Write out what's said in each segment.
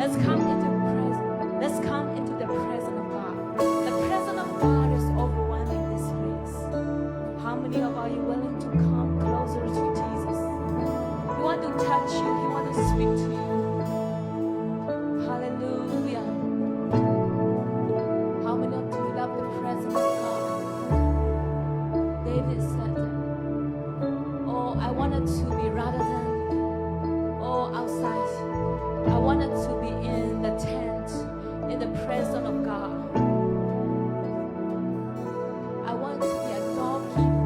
Let's come into presence. Let's come into the presence of God. The presence of God is overwhelming this place. How many of you willing to come closer to Jesus? He wants to touch you. He wants to speak to you. Hallelujah. How many of you love the presence of God? David said, oh, I wanted to be rather than outside. I wanted to be in the tent, in the presence of God. I want to be a doorkeeper.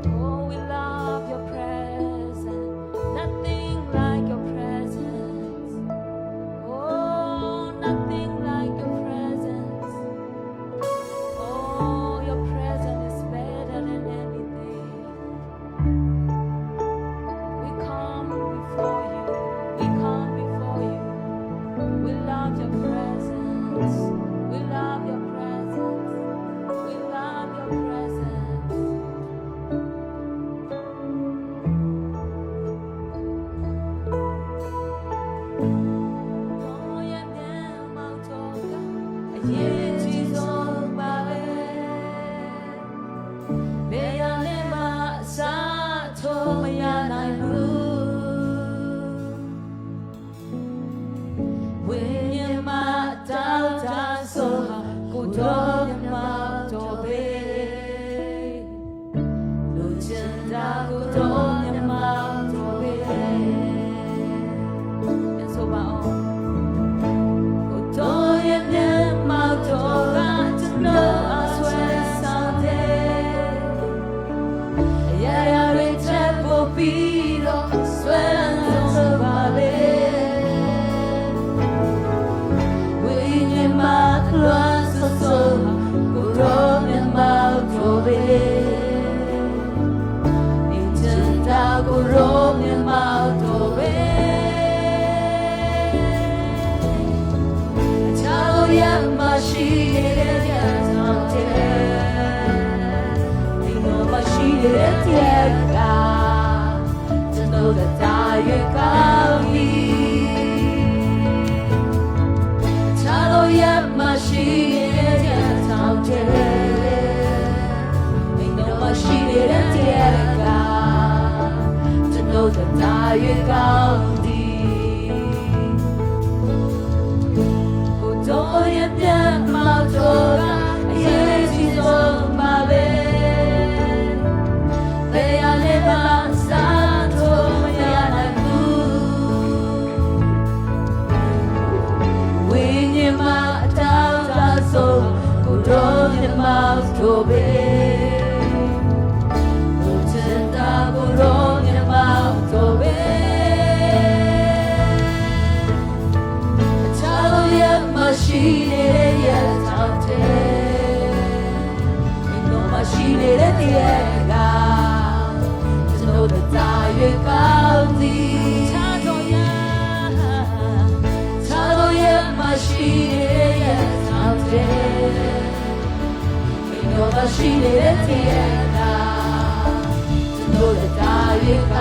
Oh, we love your presence. Nothing like your presence. Oh, nothing like your presence. Oh, your presence is better than anything. We come before you. We come before you. We love your presence. We love your presence. We love your presence. Oh, yeah, damn, I'll talk. Yeah, Jesus, to know that I am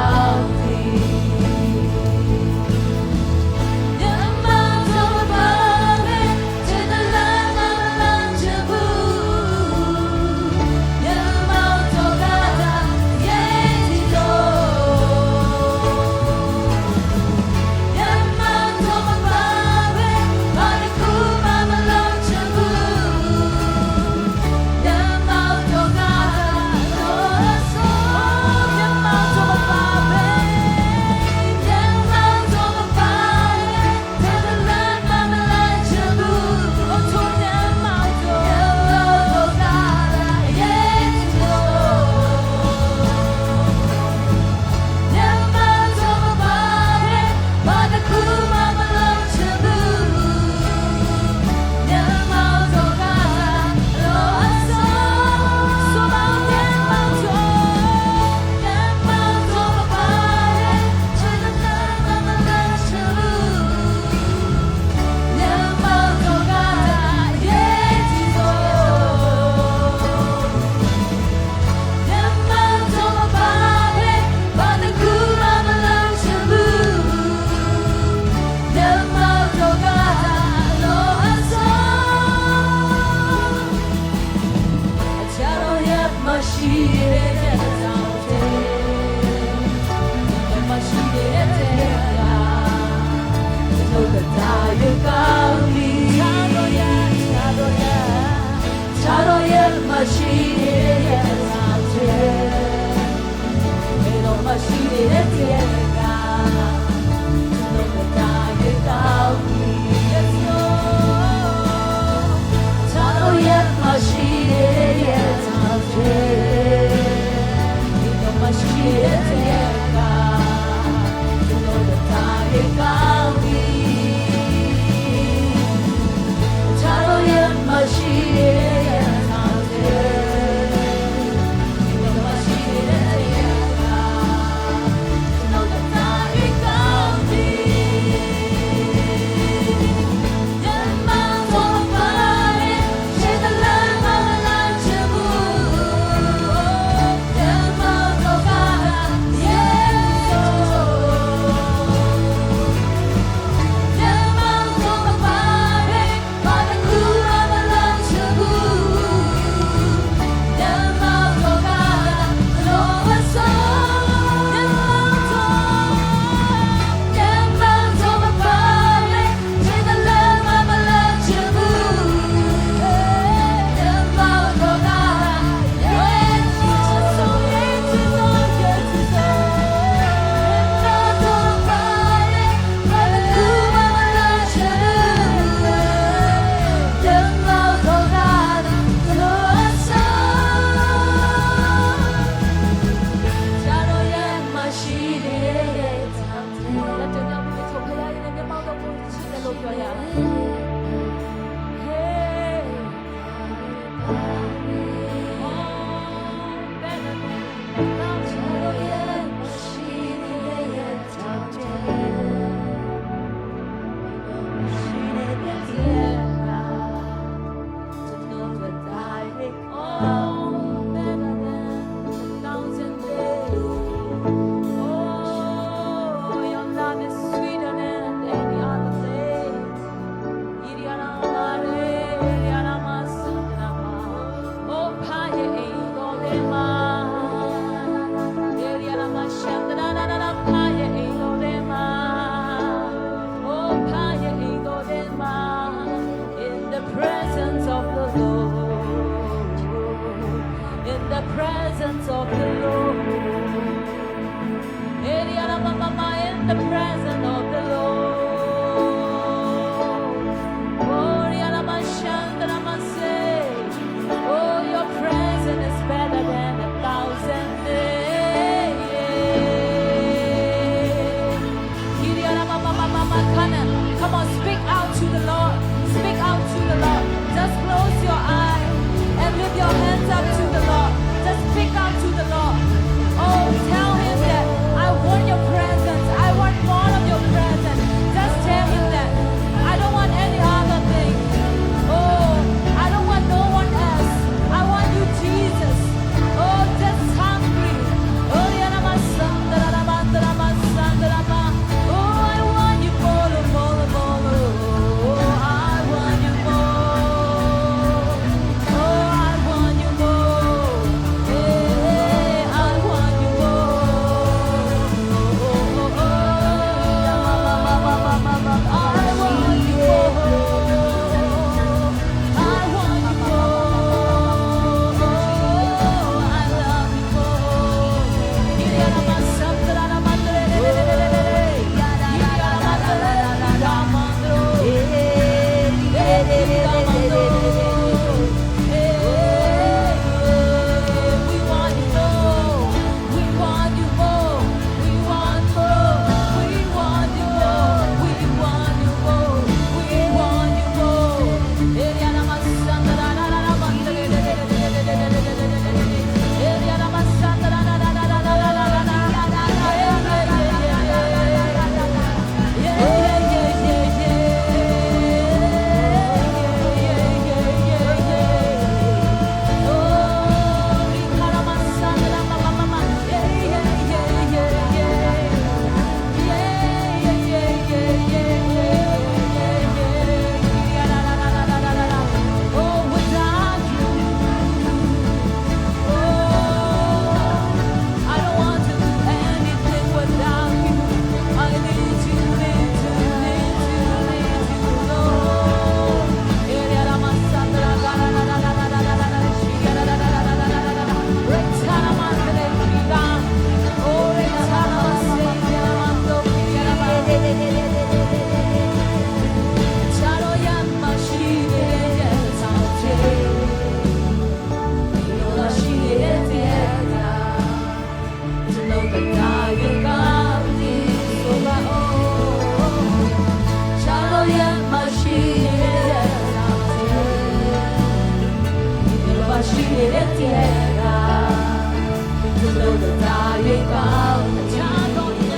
လို့သာ၍ကောင်းချာတော်ရ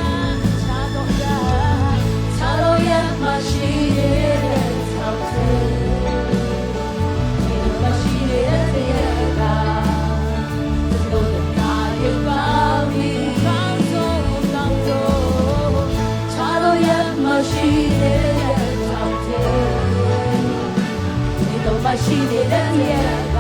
ချာတော်ရချာတော်ရမရှိတဲ့သောက်တဲ့ဒီလိုမရှိတဲ့တရားကလို့သာ၍ကောင်းပြီးကောင်းဆုံးကောင်းဆုံးချာတော်ရမရှိတဲ့သောက်တဲ့ဒီလိုမရှိတဲ့တရားက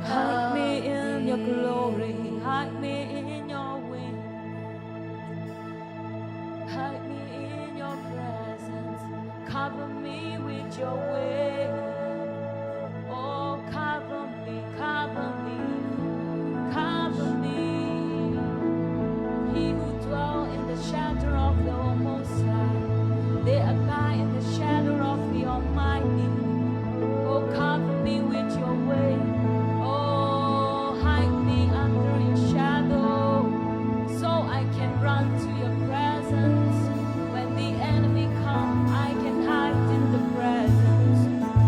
Hide me in your glory, hide me in your wing, hide me in your presence, cover me with your wing. Oh, cover me, cover me, cover me. He who dwells in the shadow of the Most High, they abide in the shadow of the Almighty. Oh, cover me with your wing.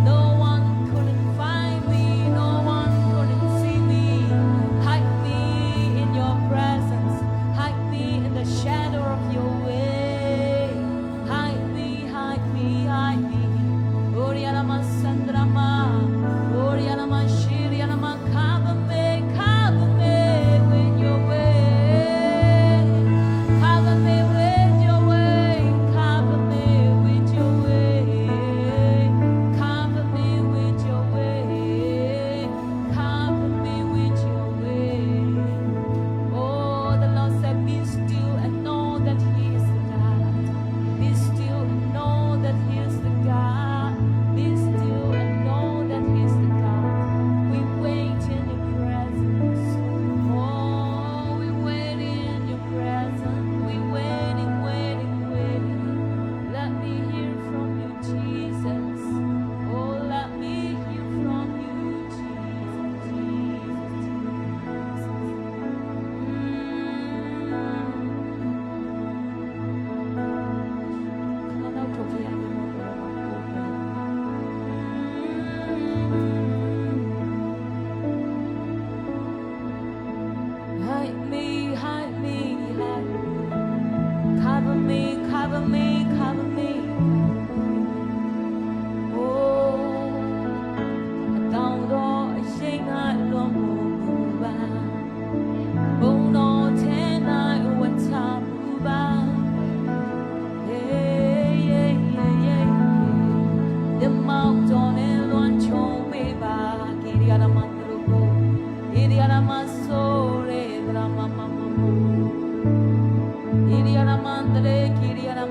No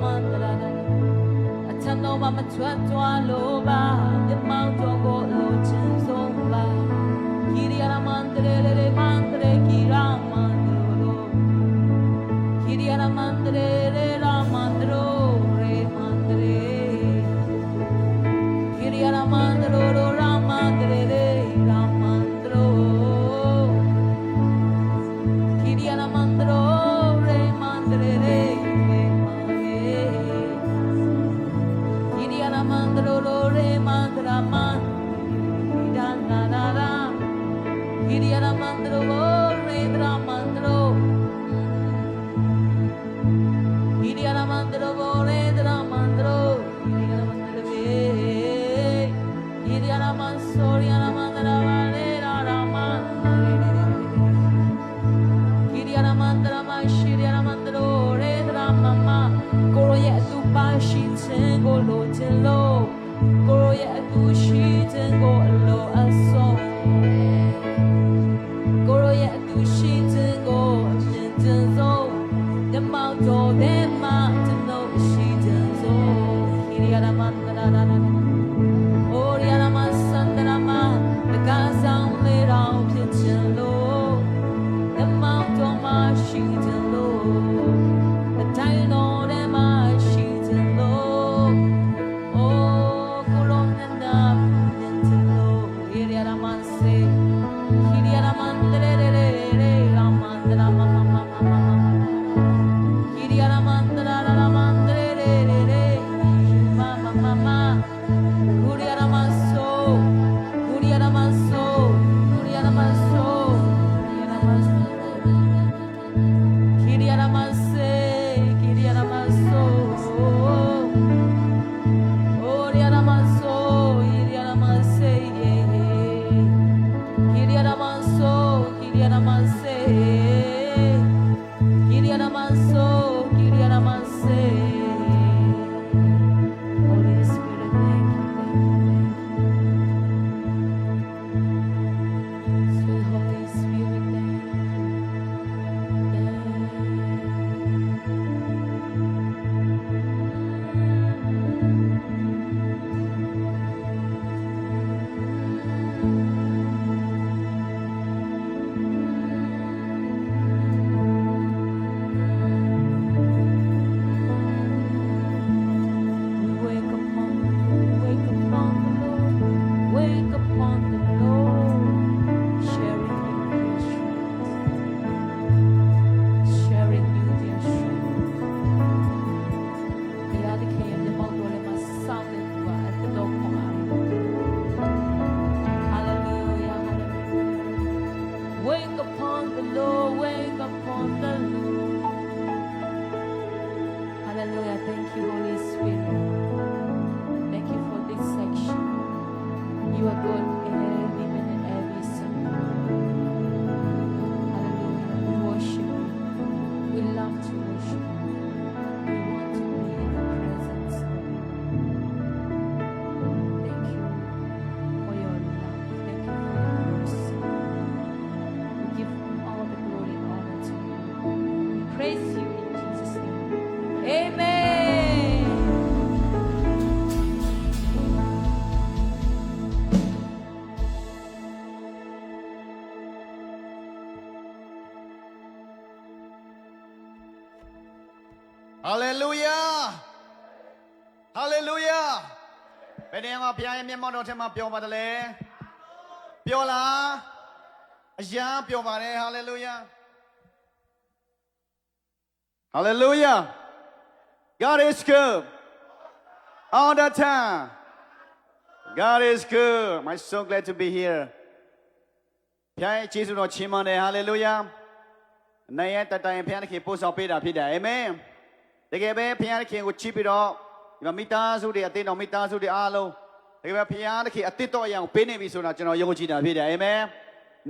mandra Atano mama tua tua loba the mountain go lo chin somba Kiriana mandre kira mandro Kiriana mandre la mandro re mandre Kiriana mandro la mandre la mandro Kiriana mandro re mandre re Kiriana mandro re mandra man da da Kiriana mandro re dra mandro Kiriana mandro re dra mandro Kiriana mansoriana mandra vale ra man Kiriana mandra ma shiriana mandro re dra mama Koro ye tu pa shi chen go lo chen lo Koro ye tu shi chen go lo aso Koro ye tu shi chen go chen chen zo The mountain the mountain no shi chen zo Kiriana mandra da da Oriana masandra ma The gazang le rao pin chen lo The mountain ma shi chen lo The dino the ma shi chen lo Oh kolomna pin chen lo Kiriana manse Kiriana mandre re la mandra mama mama Kiriana mandra la mandre re mama mama Kuriana maso Kuriana maso Kuriana maso Kuriana maso Kiriana mase Kiriana maso Oriana maso Kiriana mase Kiriana maso Kiriana mase Kiriana maso Kiriana mase Holy Spirit thank you Sweet Holy Spirit thank you Wake upon the Lord, sharing you their strength, sharing you their strength. Kaya di kaya di magwala masalit ba at ito kung Hallelujah, hallelujah. Wake upon the Lord, wake upon the Lord. Hallelujah, thank you Holy Spirit. Thank you for this section. You are good every minute, every second. Hallelujah. We worship you. We love to worship you. We want to be in your presence. Thank you for your love. Thank you for your mercy. We give all the glory and honor to you. We praise you in Jesus' name. Amen. Hallelujah! Hallelujah! ဘယ်နေရာမှာဘုရားရဲ့မျက်မှောက်တော်ထဲမှာပျော်ပါတယ်လဲပျော်လားအရာပျော်ပါတယ် Hallelujah! Hallelujah! God is good all the time. God is good. I'm so glad to be here. ဘုရားရဲ့ကျေးဇူးတော်ချီးမွမ်းတယ် Hallelujah! နိုင်ရဲ့တတိုင်ဘုရားသခင်ပို့ဆောင်ပေးတာဖြစ်တယ် Amen. တကယ်ပဲဘုရားသခင်ကိုချီးပြီးတော့ဒီမှာမိသားစုတွေအသင်းတော်မိသားစုတွေအားလုံးတကယ်ပဲဘုရားသခင်အသစ်တော်အရာကိုပေးနေပြီဆိုတာကျွန်တော်ယုံကြည်တာဖြစ်တယ်အာမင်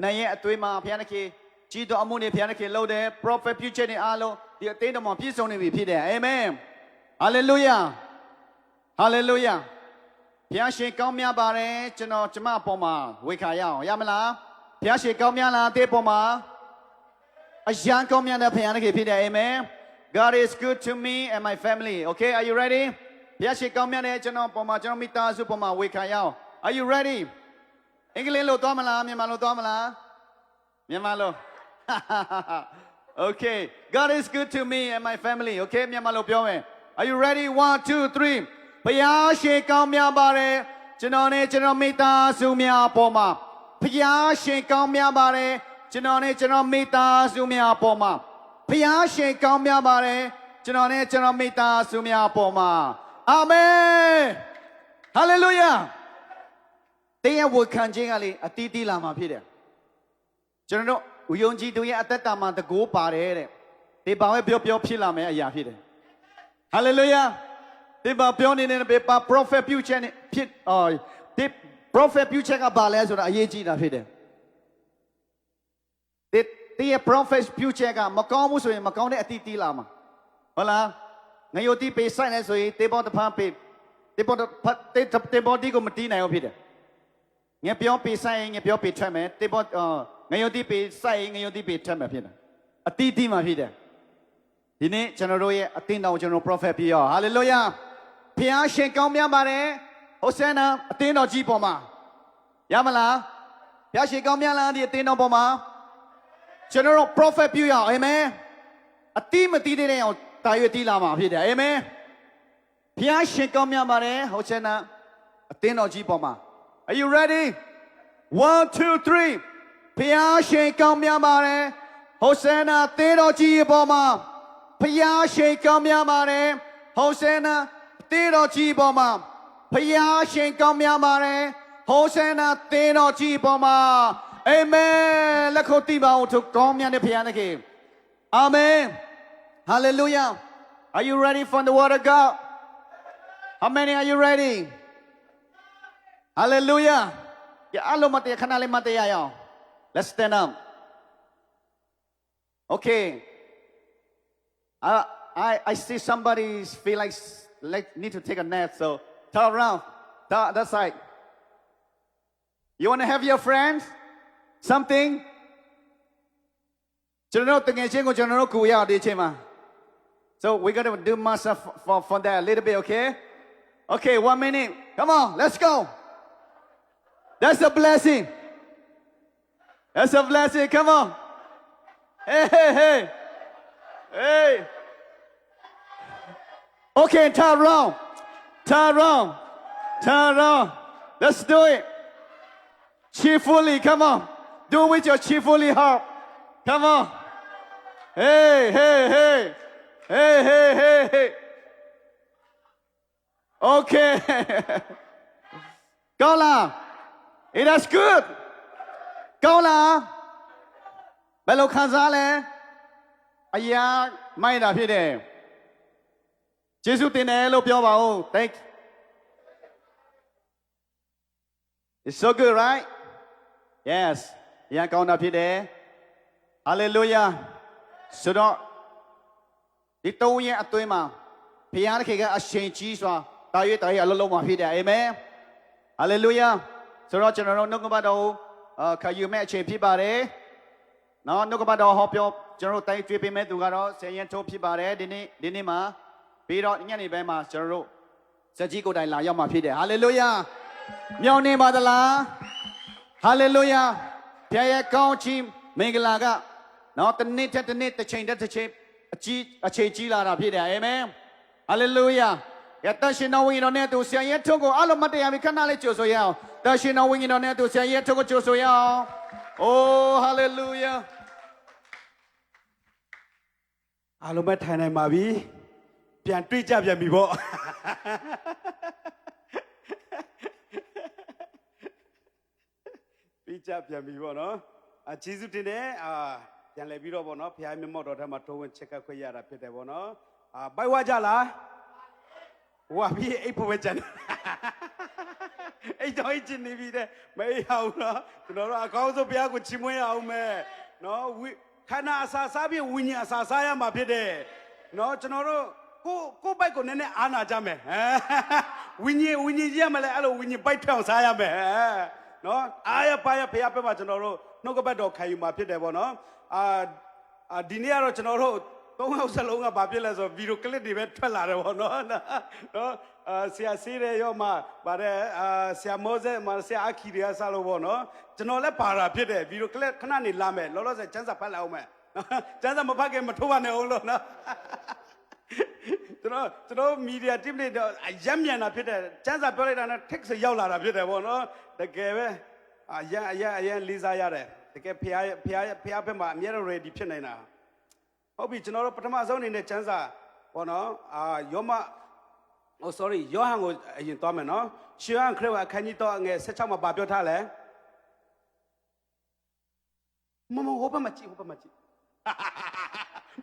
နိုင်ရဲ့အသွေးမှာဘုရားသခင်ကြီးတော်အမှုတွေဘုရားသခင်လုပ်တယ် prophet future တွေအားလုံးဒီအသင်းတော်မှာပြည့်စုံနေပြီဖြစ်တယ်အာမင် hallelujah hallelujah ဘုရားရှင်ကောင်းမြတ်ပါတယ်ကျွန်တော်ကျမအပေါ်မှာဝေခါရအောင်ရမလားဘုရားရှင်ကောင်းမြတ်လားအသေးပေါ်မှာအရန်ကောင်းမြတ်တဲ့ဘုရားသခင်ဖြစ်တယ်အာမင် God is good to me and my family. Okay, are you ready? ဘုရားရှိခိုးကောင်းမြတ်တဲ့ကျွန်တော်ပေါ်မှာကျွန်တော်မိသားစုပေါ်မှာဝေခံရအောင် Are you ready? အင်္ဂလိပ်လို့သွားမလားမြန်မာလို့သွားမလားမြန်မာလို့ Okay, God is good to me and my family. Okay, မြန်မာလို့ပြောမယ် Are you ready? 1 2 3ဘုရားရှိခိုးကောင်းမြတ်ပါတယ်ကျွန်တော်နဲ့ကျွန်တော်မိသားစုများပေါ်မှာဘုရားရှိခိုးကောင်းမြတ်ပါတယ်ကျွန်တော်နဲ့ကျွန်တော်မိသားစုများပေါ်မှာဘုရားရှိခိုးကောင်းမြတ်ပါတယ်ကျွန်တော်နဲ့ကျွန်တော်မိသားစုများပေါ်မှာအာမင်ဟာလေလုယာတရားဝခံခြင်းကလေအတီးတီးလာမှာဖြစ်တယ်ကျွန်တော်တို့ယုံကြည်သူရဲ့အသက်တာမှာတကိုးပါတယ်တဲ့ဒီပါပဲပြောဖြစ်လာမယ်အရာဖြစ်တယ်ဟာလေလုယာဒီပါပြောနေတဲ့ပေပါ prophet ပြုချက်နဲ့ဖြစ်ဒီ prophet ပြုချက်ကဘာလဲဆိုတာအရေးကြီးတာဖြစ်တယ်ဒီ prophet ပြုချက်ကမကောင်းဘူးဆိုရင်မကောင်းတဲ့အတီးတီးလာမှာဟုတ်လားငရုတ်တီးပေးဆိုင်လဲဆိုရင်တေဘောတဖန်ပေးတေဘောတီကိုမတီးနိုင်ဘူးဖြစ်တယ်ငါပြောပေးဆိုင်ငါပြောပေးထွက်မယ်တေဘောငရုတ်တီးပေးဆိုင်ငရုတ်တီးပေးထွက်မယ်ဖြစ်တယ်အတီးတီးမှာဖြစ်တယ်ဒီနေ့ကျွန်တော်တို့ရဲ့အသင်းတော်ကျွန်တော် prophet ပြရဟာလေလုယာဖျားရှင်ကောင်းမြတ်ပါတယ်ဟိုဆန်နာအသင်းတော်ကြီးပေါ်မှာရမလားဖျားရှင်ကောင်းမြတ်လားဒီအသင်းတော်ပေါ်မှာကျွန်တော်တို့ prophet ပြရအောင်အာမင်အတိမတိတဲ့အောင်တာရွေးတီးလာမှာဖြစ်တယ်အာမင်ဖျားရှင်ကောင်းမြတ်ပါတယ်ဟိုဆန်နာအသင်းတော်ကြီးပေါ်မှာ Are you ready 1 2 3ဖျားရှင်ကောင်းမြတ်ပါတယ်ဟိုဆန်နာအသင်းတော်ကြီးပေါ်မှာဖျားရှင်ကောင်းမြတ်ပါတယ်ဟိုဆန်နာတေတော်ကြီးပေါ်မှာဖျားရှင်ကောင်းမြတ်ပါတယ်ဟောဆန္နာတေတော်ကြီးပေါ်မှာအာမင်လက်ခုပ်တီးပါဦးသူကောင်းမြတ်တဲ့ဖျားသခင်အာမင် Hallelujah Are you ready for the word of God How many are you ready Hallelujah အလုံးမတည့်ခဏလေးမတည့်ရအောင် Let's stand up Okay I see somebody feel like need to take a nap, so turn around, that side. You want to have your friends? Something? So we're going to do master for that a little bit, okay? Okay, 1 minute. Come on, let's go. That's a blessing. That's a blessing. Come on. Hey. Hey. Okay, turn around. Let's do it. Cheerfully, come on. Do it with your cheerfully heart. Come on. Hey. Okay. Go la. It is good. Go la. Hello, Kanzale. Aya, mind up here. Jesus tin helloပြောပါဦး Thank you. It's so good, right? Yes. ရန်ကောင်းတာဖြစ်တယ် Hallelujah. ဆိုတော့ဒီတုံးရဲ့အတွင်းမှာဘုရားသခင်ကအရှင်ကြီးစွာတာရွေးအလုံးလုံးမှာဖြစ်တယ် Amen. Hallelujah. ဆိုတော့ကျွန်တော်တို့နှုတ်ကပတ်တော်ခယူမဲ့အချိန်ဖြစ်ပါတယ်နော်နှုတ်ကပတ်တော်ဟောပြောကျွန်တော်တို့တိုင်းကျွေးပေးမဲ့သူကတော့ဆယ်ရင်ထိုးဖြစ်ပါတယ်ဒီနေ့မှာပြီးတော့ညနေပိုင်းမှာကျွန်တော်တို့စကြီးကိုယ်တိုင်လာရောက်မှာဖြစ်တယ်ဟာလေလုယာမြောင်နေပါသလားဟာလေလုယာဖခင်ရဲ့ကောင်းချီးမင်္ဂလာကနော်တစ်နေ့တစ်နေ့တစ်ချိန်တစ်ချိန်အခြေကြီးလာတာဖြစ်တယ်အာမင်ဟာလေလုယာရတရှင်တော်ဝိညာဉ်တော်နဲ့သူဆရာရဲ့ထုကိုအလုံးမတရားပြီးခဏလေးကြိုဆိုရအောင်တရှင်တော်ဝိညာဉ်တော်နဲ့သူဆရာရဲ့ထုကိုကြိုဆိုရအောင်အိုးဟာလေလုယာအားလုံးပဲထိုင်နိုင်ပါပြီပြန်တွေ့ကြပြန်ပြီပေါ့ပြီးကြပြန်ပြီပေါ့နော်ဂျေဇုတင်တယ်ပြန်လဲပြီးတော့ပေါ့နော်ဖခင်မျက်မှောက်တော်ထက်မှာထိုးဝင်ချက်ကခွင့်ရတာဖြစ်တယ်ပေါ့နော်ဘိုက်ဝကြလားဝါပြီးအိတ်ဖို့ပဲကြံအိတ်တော့အိတ်ချင်နေပြီတဲ့မအိတ်အောင်နော်ကျွန်တော်တို့အကောင်းဆုံးဘုရားကိုချီးမွမ်းရအောင်မယ်နော်ခန္ဓာအစာစားပြီးဝိညာဉ်အစာစားရမှာဖြစ်တယ်နော်ကျွန်တော်တို့ကိုဘိုက်ကိုနည်းနည်းအားနာကြမယ်ဝိညာဉ်ကြီးရမလဲအဲ့လိုဝိညာဉ်ဘိုက်ထောင်စားရမယ်နော်အားရပါရဖရားပဲမှာကျွန်တော်တို့နှုတ်ကပတ်တော်ခံယူမှာဖြစ်တယ်ပေါ့နော်ဒီနေ့ကတော့ကျွန်တော်တို့ 3ယောက်စလုံးကဘာဖြစ်လဲဆိုဗီဒီယိုကလစ်တွေပဲထွက်လာတယ်ပေါ့နော်နော်ဆရာဆေးတဲ့ရောမှဗါတဲ့ဆရာမောဇက်ဆရာအခီတွေကစလို့ပေါ့နော်ကျွန်တော်လည်းပါတာဖြစ်တယ်ဗီဒီယိုကလစ်ခဏနေလာမယ်လောလောဆယ်ကျန်းစာဖတ်လိုက်အောင်မယ်ကျန်းစာမဖတ်ခင်မထိုးပါနဲ့အောင်လို့နော်ကျွန်တော်မီဒီယာ team တွေရက်မြန်တာဖြစ်တယ်ကျန်းစာပြောလိုက်တာနဲ့ text ရောက်လာတာဖြစ်တယ်ပေါ့နော်တကယ်ပဲအရင်လေးစားရတယ်တကယ်ဖះဘက်မှာအများကြီး ready ဖြစ်နေတာဟုတ်ပြီကျွန်တော်တို့ပထမဆုံးအနေနဲ့ကျန်းစာပေါ့နော်ယောဟန်ကိုအရင်သွားမယ်နော်ရှေးဟန်ခရစ်ဝင်အခန်းကြီးတော့ငယ်16မှာဗာပြောထားလဲမဟိုဘက်မှာကြည့်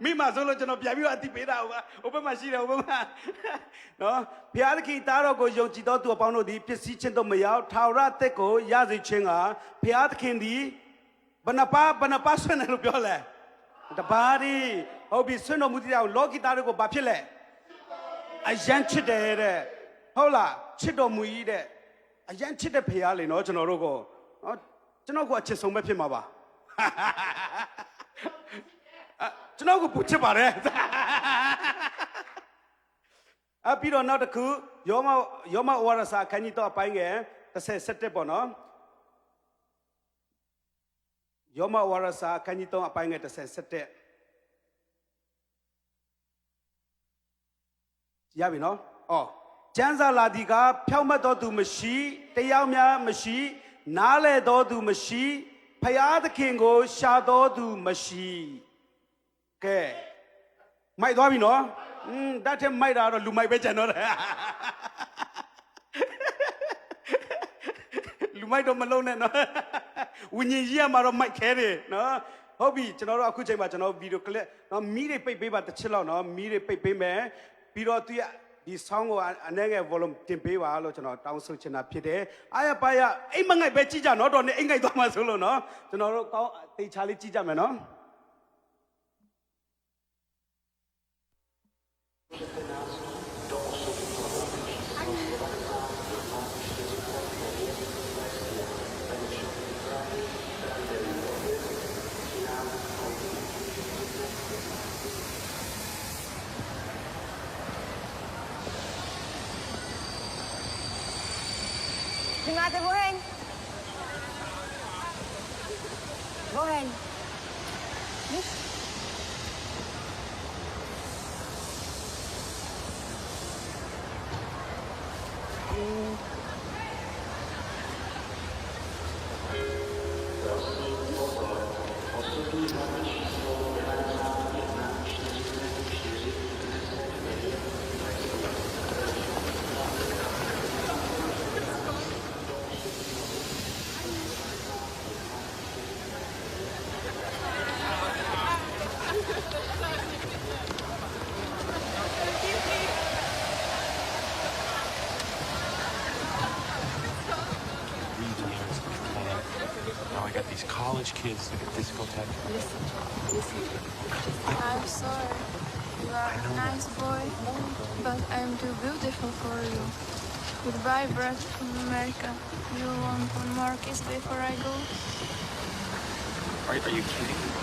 မိမဆိုလို့ကျွန်တော်ပြန်ပြီးတော့အတိပေးတာဟိုဘက်မှာရှိတယ်ဟိုဘက်မှာနော်ဘုရားသခင်သားတော်ကိုယုံကြည်သောသူအပေါင်းတို့သည်ပစ္စည်းချင်းတို့မရောက်ထာဝရအသက်ကိုရစေခြင်းကဘုရားသခင်သည်ဘဏ္ဍပါဆွနေလို့ပြောလဲတပါးဒီဟုတ်ပြီဆွတော်မူတရားကိုလောကီသားတွေကိုဘာဖြစ်လဲအယံချစ်တယ်တဲ့ဟုတ်လားချစ်တော်မူကြီးတဲ့အယံချစ်တဲ့ဘုရားလေနော်ကျွန်တော်တို့ကိုနော်ကျွန်တော်ကအချစ်ဆုံးပဲဖြစ်မှာပါကျွန်တော်ကိုပူချစ်ပါတယ်ပြီးတော့နောက်တစ်ခုယောမဝါရစာခန်းကြီးတော့အပိုင်းငယ်37ပေါ့နော်ယောမဝါရစာခန်းကြီးတော့အပိုင်းငယ်37ရပြီနော်ကျမ်းစာလာဒီကဖြောင့်မတ်တော်သူမရှိတရားများမရှိနားလေတော်သူမရှိဖယားသခင်ကိုရှာတော်သူမရှိကဲမိုက်သွားပြီနော်ဒါထက်မိုက်တာတော့လူမိုက်ပဲကျန်တော့တယ်လူမိုက်တော့မလုံးနဲ့နော်ဝิญဉ်ကြီးရမှာတော့မိုက်ခဲတယ်နော်ဟုတ်ပြီကျွန်တော်တို့အခုချိန်မှာကျွန်တော်ဗီဒီယိုကလစ်နော်မီးတွေပိတ်ပေးပါတစ်ချက်လောက်နော်မီးတွေပိတ်ပေးမယ်ပြီးတော့ဒီ sound ကိုအနေငယ် volume တင်ပေးပါလို့ကျွန်တော်တောင်းဆိုချင်တာဖြစ်တယ်အားရပါရအိမ်မငိုက်ပဲကြည့်ကြနော်တော့နေအိမ်ငိုက်သွားမှဆိုလို့နော်ကျွန်တော်တို့ကောင်းတေချာလေးကြည့်ကြမယ်နော်Ate Bohen. Bohen. Yes. Now I got these college kids at the discotheque. Listen. I'm sorry. You are a nice boy, but I'm too beautiful for you. Goodbye, brother from America. You want one more kiss before I go? Are you kidding?